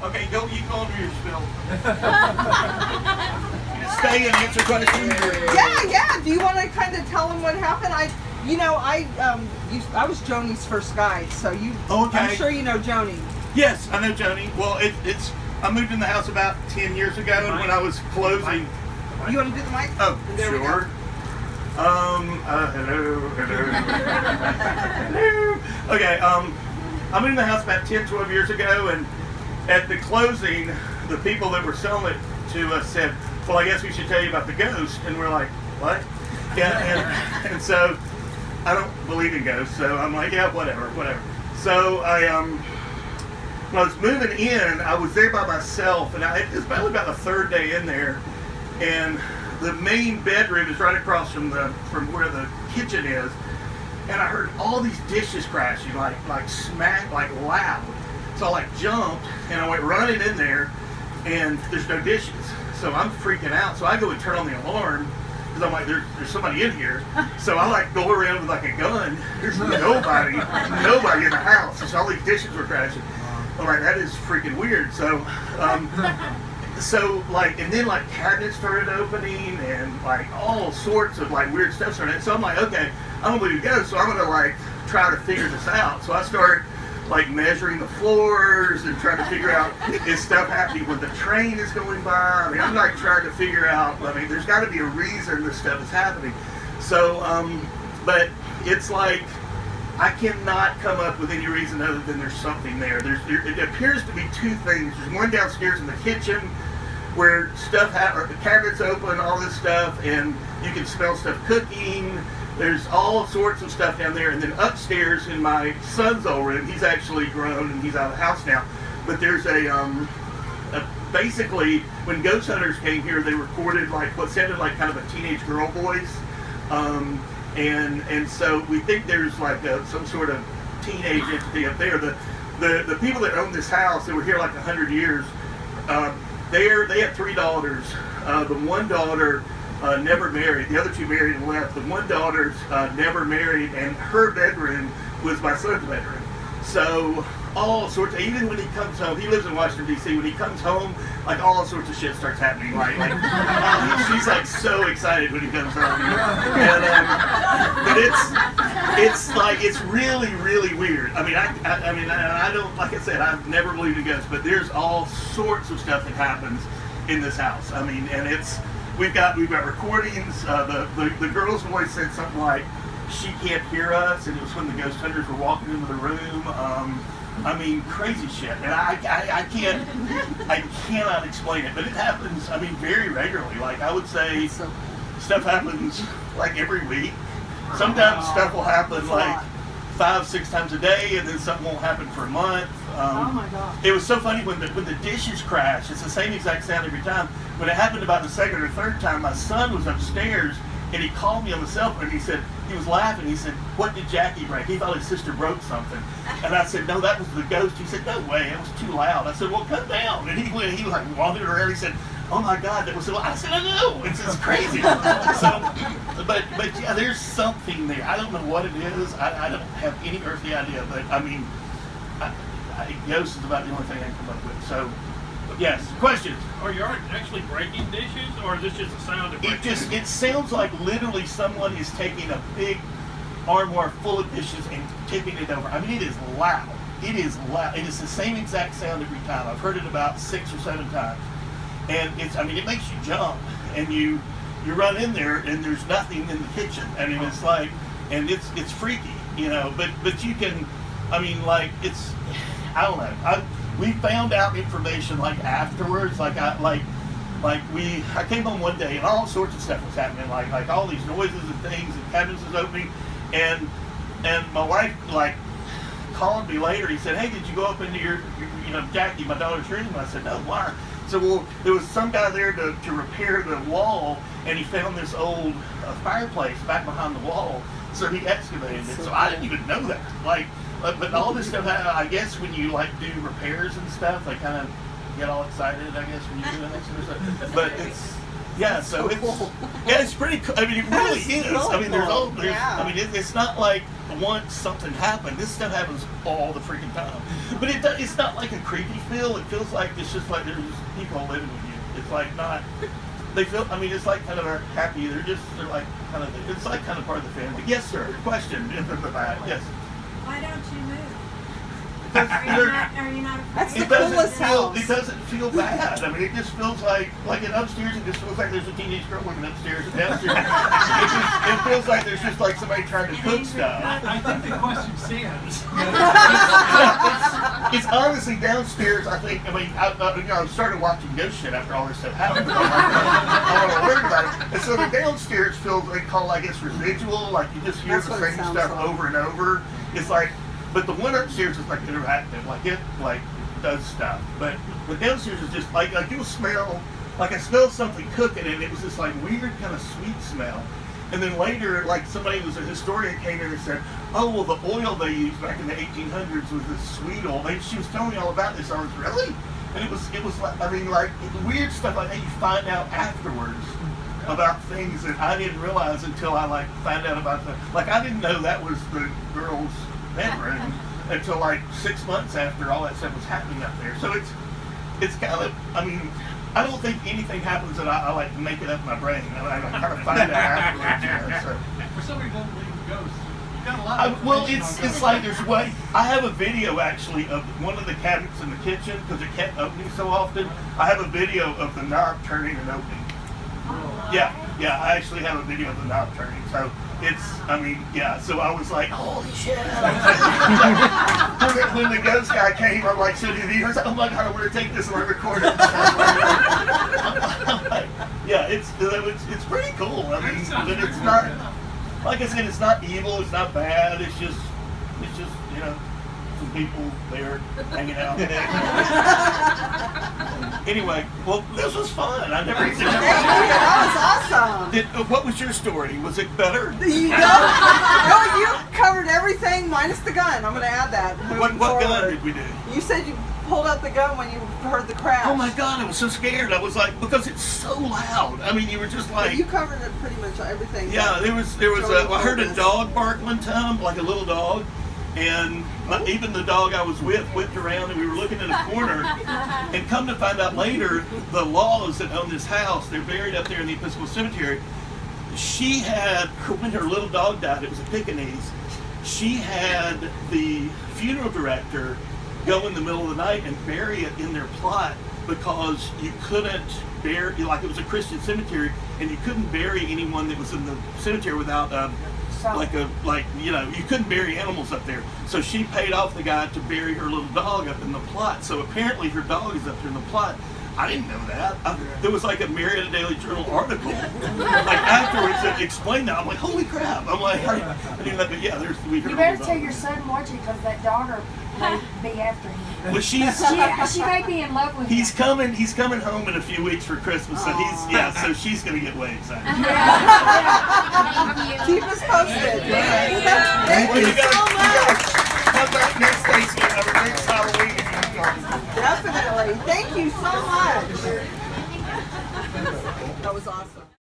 Okay, you can go under your spill. Stay and answer questions. Yeah. Do you want to kind of tell them what happened? I was Joni's first guide, so Okay. I'm sure you know Joni. Yes, I know Joni. Well, I moved in the house about 10 years ago, and when I was closing. You want to do the mic? Oh, there sure. Hello. Okay, I moved in the house about 10, 12 years ago, and at the closing, the people that were selling it to us said, well, I guess we should tell you about the ghost. And we're like, what? Yeah, and so I don't believe in ghosts, so I'm like, yeah, whatever. So when I was moving in, I was there by myself, and it was probably about the third day in there, and the main bedroom is right across from where the kitchen is, and I heard all these dishes crashing, like smack, like loud. So I jumped, and I went running in there, and there's no dishes. So I'm freaking out. So I go and turn on the alarm, because I'm like, there's somebody in here. So I go around with a gun. There's nobody in the house. So all these dishes were crashing. I'm like, that is freaking weird. So, and then cabinets started opening, and all sorts of weird stuff started. So I'm like, okay, I don't believe it goes. So I'm gonna try to figure this out. So I start measuring the floors and trying to figure out is stuff happening when the train is going by. I mean, I'm trying to figure out. I mean, there's got to be a reason this stuff is happening. So, but it's I cannot come up with any reason other than there's something there. It appears to be two things. There's one downstairs in the kitchen where the cabinets open, all this stuff, and you can smell stuff cooking. There's all sorts of stuff down there. And then upstairs in my son's old room, he's actually grown and he's out of the house now. But there's basically, when ghost hunters came here, they recorded what sounded like kind of a teenage girl voice. And so we think there's some sort of teenage entity up there. The people that own this house, they were here 100 years. They had 3 daughters. The one daughter never married. The other 2 married and left. The one daughter never married, and her bedroom was my son's bedroom. So all sorts of, even when he comes home, he lives in Washington, D.C. When he comes home, all sorts of shit starts happening. She's so excited when he comes home. But it's really, really weird. I mean, I don't, like I said, I've never believed in ghosts, but there's all sorts of stuff that happens in this house. I mean, and we've got recordings. The girl's voice said something like, she can't hear us, and it was when the ghost hunters were walking into the room. I mean, crazy shit, and I cannot explain it, but it happens. I mean, very regularly. I would say, stuff happens every week. Sometimes stuff will happen 5-6 times a day, and then something won't happen for a month. Oh my God! It was so funny when the dishes crash. It's the same exact sound every time. When it happened about the second or third time, my son was upstairs. And he called me on the cell phone, and he was laughing. He said, what did Jackie break? He thought his sister broke something. And I said, no, that was the ghost. He said, no way, it was too loud. I said, well, come down. And he was wandering around. He said, oh my God, that was so loud. I said, I know, it's crazy. So, but yeah, there's something there. I don't know what it is. I don't have any earthly idea. But I mean, ghosts is about the only thing I can come up with. So, yes, questions? Are you actually breaking dishes, or is this just a sound of breaking? It sounds like literally someone is taking a big armoire full of dishes and tipping it over. I mean, it is loud. It is loud. It is the same exact sound every time. I've heard it about 6 or 7 times. And it makes you jump, and you run in there, and there's nothing in the kitchen. I mean, it's and it's freaky, but you can, I mean, I don't know. We found out information afterwards. I came home one day and all sorts of stuff was happening. Like all these noises and things, and cabinets was opening, and my wife called me later. He said, "Hey, did you go up into your Jackie, my daughter's room?" And I said, "No, why?" So well, there was some guy there to repair the wall, and he found this old fireplace back behind the wall. So he excavated it. So I didn't even know that. But all this stuff, I guess when you do repairs and stuff, they kind of get all excited, I guess, when you're doing that sort of stuff. But Yeah, so it's pretty cool. I mean, it really is. I mean, Yeah. I mean, it's not like once something happened. This stuff happens all the freaking time. But it's not like a creepy feel. It feels like it's just like there's people living with you. It's like not. They feel. I mean, it's like kind of happy. They're like kind of. It's like kind of part of the family. Yes, sir. Question in the back. Yes. Why don't you move? Are Are you not That's afraid? the coolest feel. house. It doesn't feel bad. I mean, it just feels like in upstairs. It just feels like there's a teenage girl living upstairs and downstairs. it feels like there's just like somebody trying to cook stuff. I think the question stands. It's honestly downstairs. I think. I mean, I started watching ghost shit after all this stuff happened. I want to learn about it. And so the downstairs feels called, I guess, residual. Like you just hear That's the what it same sounds stuff like. over and over. It's like, but the one upstairs is like interactive. Like it does stuff. But the downstairs is just like you'll smell. Like I smelled something cooking, and it was this like weird kind of sweet smell. And then later, like somebody who was a historian came in and said, "Oh, well, the oil they used back in the 1800s was this sweet oil." She was telling me all about this. I was really, and it was like, I mean, like weird stuff like that you find out afterwards about things that I didn't realize until I like found out about like I didn't know that was the girl's bedroom until like 6 months after all that stuff was happening up there. So it's kind of, I mean. I don't think anything happens that I like make it up in my brain. I kind of find out afterwards. You know, so. For somebody who doesn't believe in ghosts, you've got a lot of Well, information on it's ghosts. like there's way. I have a video actually of one of the cabinets in the kitchen because it kept opening so often. I have a video of the knob turning and opening. Yeah, I actually have a video of the knob turning. So I mean, yeah. So I was like, holy shit. when the ghost guy came, I'm like, so did he? I was like, oh my god, I want to take this and I record it. Yeah, it's pretty cool. I mean, but it's not, like I said, it's not evil, it's not bad. It's just you know, some people there hanging out. Anyway, well, this was fun. I never seen That was awesome. What was your story? Was it better? You no, you covered everything minus the gun. I'm going to add that. What gun did we do? You said you pulled out the gun when you heard the crash. Oh my god, I was so scared. I was like, because it's so loud. I mean, you were just like. You covered it pretty much everything. Yeah, there was I heard a dog bark one time, like a little dog, and even the dog I was with whipped around, and we were looking in a corner, and come to find out later, the Laws that own this house, they're buried up there in the Episcopal Cemetery. She had, when her little dog died, it was a Pekingese, she had the funeral director go in the middle of the night and bury it in their plot because you couldn't bury, like it was a Christian cemetery, and you couldn't bury anyone that was in the cemetery without you couldn't bury animals up there. So she paid off the guy to bury her little dog up in the plot. So apparently her dog is up there in the plot. I didn't know that. There was like a Marietta Daily Journal article like afterwards that explained that. I'm like, holy crap. I'm like, I didn't know, but yeah, we heard You better about tell it. your son watch it because that daughter may be after him. Well, She may be in love with he's him. coming home in a few weeks for Christmas, so so she's gonna get way excited. Keep us posted. Thank you so much. Come back next Thanksgiving or next Halloween if you can. Definitely. Thank you so much.